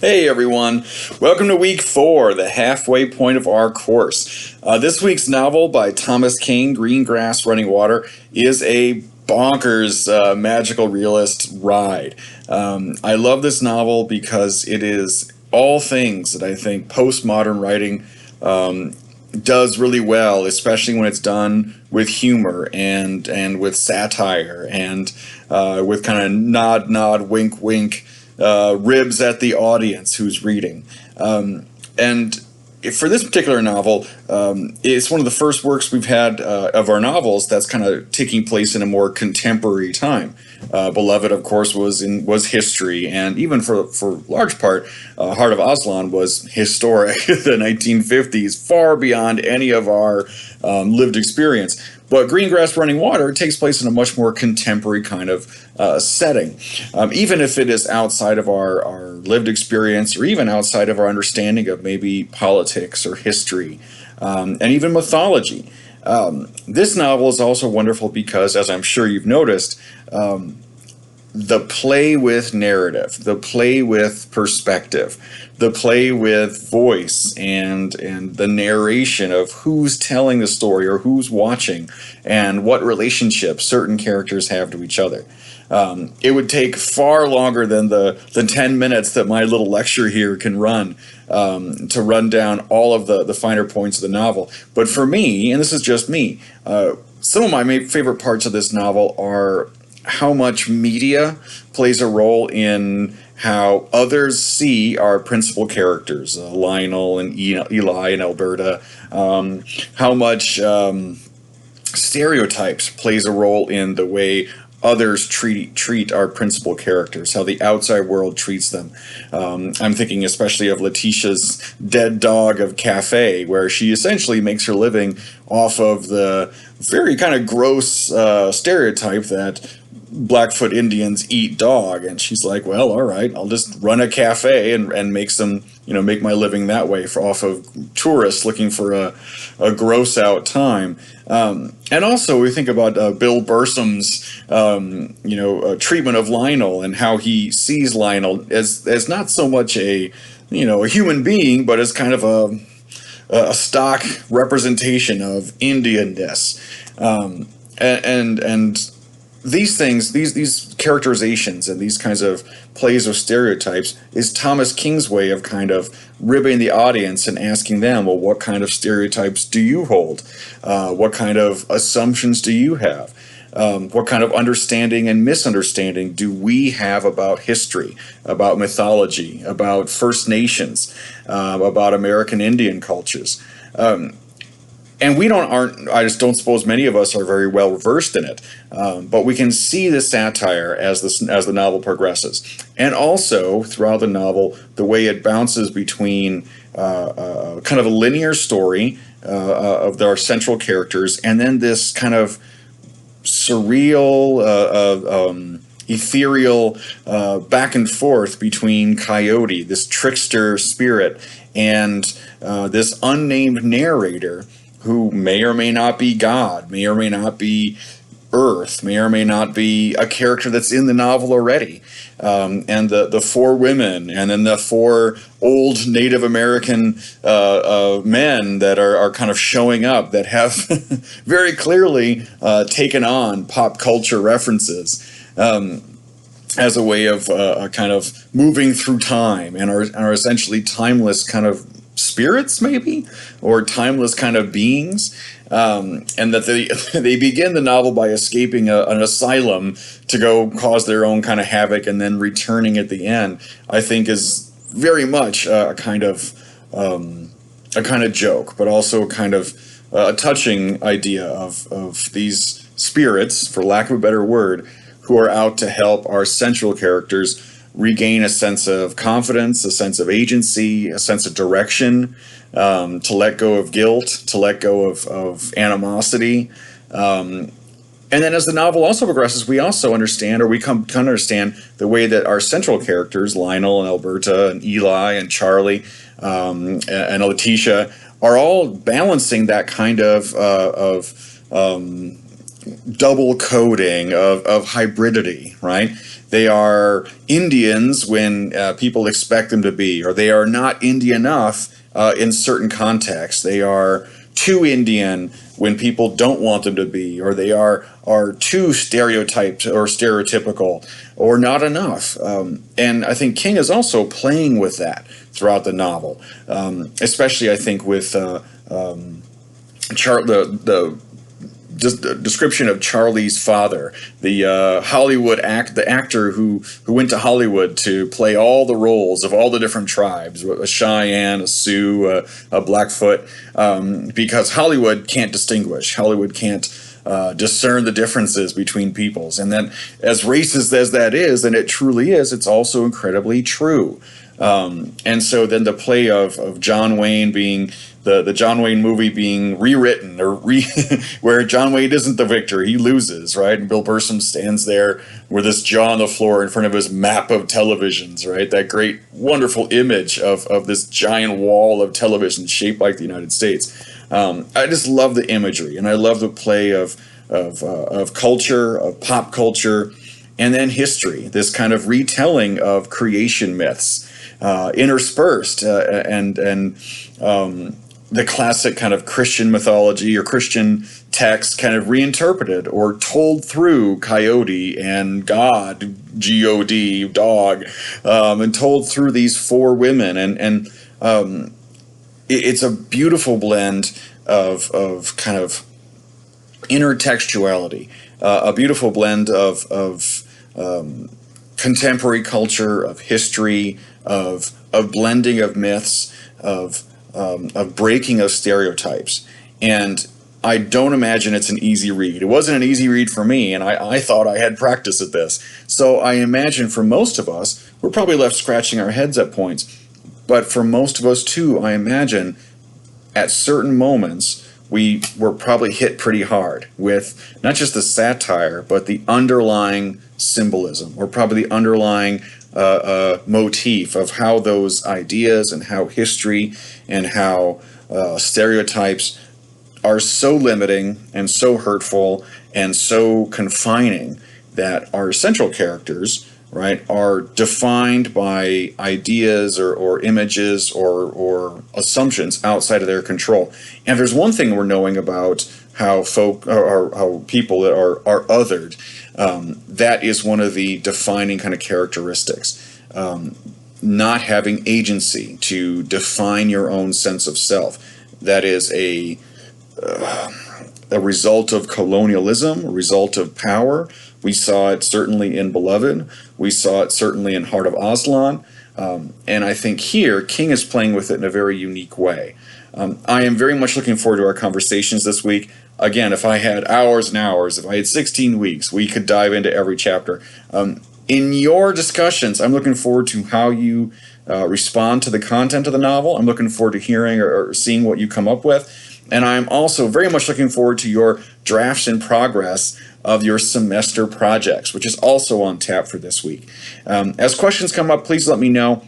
Hey everyone, welcome to week 4, the halfway point of our course. This week's novel by Thomas King, Green Grass Running Water, is a bonkers magical realist ride. I love this novel because it is all things that I think postmodern writing does really well, especially when it's done with humor and with satire and with kind of nod, wink, wink ribs at the audience who's reading. And for this particular novel, it's one of the first works we've had of our novels that's kind of taking place in a more contemporary time. Beloved, of course, was history, and even for large part, Heart of Aslan was historic. The 1950s, far beyond any of our lived experience. But Green Grass Running Water takes place in a much more contemporary kind of setting. Even if it is outside of our lived experience, or even outside of our understanding of maybe politics or history, and even mythology. This novel is also wonderful because, as I'm sure you've noticed, the play with narrative, the play with perspective, the play with voice and the narration of who's telling the story or who's watching and what relationships certain characters have to each other. It would take far longer than the 10 minutes that my little lecture here can run to run down all of the finer points of the novel. But for me, and this is just me, some of my favorite parts of this novel are how much media plays a role in how others see our principal characters, Lionel and Eli and Alberta, how much stereotypes plays a role in the way others treat our principal characters, how the outside world treats them. I'm thinking especially of Letitia's dead dog of Cafe, where she essentially makes her living off of the very kind of gross stereotype that Blackfoot Indians eat dog, and she's like, well, all right, I'll just run a cafe and make some, make my living that way off of tourists looking for a gross out time. And also we think about Bill Bursum's, treatment of Lionel and how he sees Lionel as not so much a human being, but as kind of a stock representation of Indianness. And these things, these characterizations and these kinds of plays of stereotypes is Thomas King's way of kind of ribbing the audience and asking them, well, what kind of stereotypes do you hold? What kind of assumptions do you have? What kind of understanding and misunderstanding do we have about history, about mythology, about First Nations, about American Indian cultures? And I just don't suppose many of us are very well versed in it, but we can see the satire as the novel progresses, and also throughout the novel the way it bounces between kind of a linear story of our central characters, and then this kind of surreal, ethereal back and forth between Coyote, this trickster spirit, and this unnamed narrator, who may or may not be God, may or may not be Earth, may or may not be a character that's in the novel already. And the 4 women, and then the 4 old Native American men that are kind of showing up that have very clearly taken on pop culture references as a way of kind of moving through time and are essentially timeless kind of spirits, maybe, or timeless kind of beings, and that they begin the novel by escaping an asylum to go cause their own kind of havoc, and then returning at the end, I think is very much a kind of joke, but also a kind of a touching idea of these spirits, for lack of a better word, who are out to help our central characters regain a sense of confidence, a sense of agency, a sense of direction, to let go of guilt, to let go of animosity. And then as the novel also progresses, we also understand, or we come to understand, the way that our central characters, Lionel and Alberta and Eli and Charlie and Letitia, are all balancing that kind of double coding of hybridity, right? They are Indians when people expect them to be, or they are not Indian enough in certain contexts. They are too Indian when people don't want them to be, or they are too stereotyped or stereotypical, or not enough. And I think King is also playing with that throughout the novel, especially I think with the description of Charlie's father, the the actor who went to Hollywood to play all the roles of all the different tribes, a Cheyenne, a Sioux, a Blackfoot, because Hollywood can't distinguish. Hollywood can't discern the differences between peoples. And then, as racist as that is, and it truly is, it's also incredibly true. And so then the play of John Wayne being the John Wayne movie being rewritten, or where John Wayne isn't the victor, he loses, right? And Bill Burson stands there with his jaw on the floor in front of his map of televisions, right? That great, wonderful image of this giant wall of television shaped like the United States. I just love the imagery, and I love the play of culture, of pop culture, and then history. This kind of retelling of creation myths, interspersed, and the classic kind of Christian mythology or Christian text kind of reinterpreted or told through Coyote and God, G-O-D, dog, and told through these four women. And it's a beautiful blend of kind of intertextuality, a beautiful blend of contemporary culture, of history, of blending of myths, of breaking of stereotypes. And I don't imagine it's an easy read. It wasn't an easy read for me, and I thought I had practice at this. So I imagine for most of us, we're probably left scratching our heads at points. But for most of us too, I imagine at certain moments, we were probably hit pretty hard with not just the satire, but the underlying symbolism, or probably the underlying motif of how those ideas and how history and how stereotypes are so limiting and so hurtful and so confining that our central characters, right, are defined by ideas or images or assumptions outside of their control. And if there's one thing we're knowing about how folk or how people are othered, that is one of the defining kind of characteristics. Not having agency to define your own sense of self. That is a result of colonialism, a result of power. We saw it certainly in Beloved. We saw it certainly in Heart of Aslan. And I think here, King is playing with it in a very unique way. I am very much looking forward to our conversations this week. Again, if I had hours and hours, if I had 16 weeks, we could dive into every chapter. In your discussions, I'm looking forward to how you respond to the content of the novel. I'm looking forward to hearing or seeing what you come up with. And I'm also very much looking forward to your drafts in progress of your semester projects, which is also on tap for this week. As questions come up, please let me know.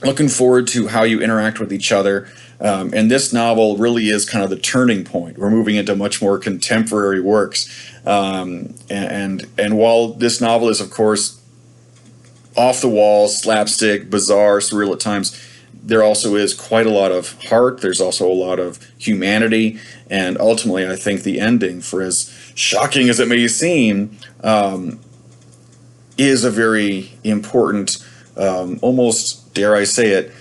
Looking forward to how you interact with each other. And this novel really is kind of the turning point. We're moving into much more contemporary works. And while this novel is, of course, off the wall, slapstick, bizarre, surreal at times, there also is quite a lot of heart. There's also a lot of humanity. And ultimately, I think the ending, for as shocking as it may seem, is a very important, almost, dare I say it,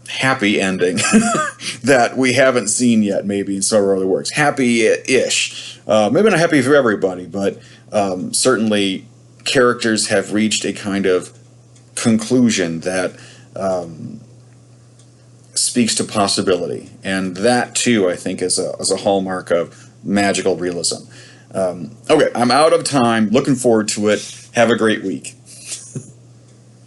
happy ending that we haven't seen yet, maybe in some of our other works. Happy-ish. Maybe not happy for everybody, but certainly characters have reached a kind of conclusion that speaks to possibility. And that, too, I think, is a hallmark of magical realism. Okay, I'm out of time. Looking forward to it. Have a great week.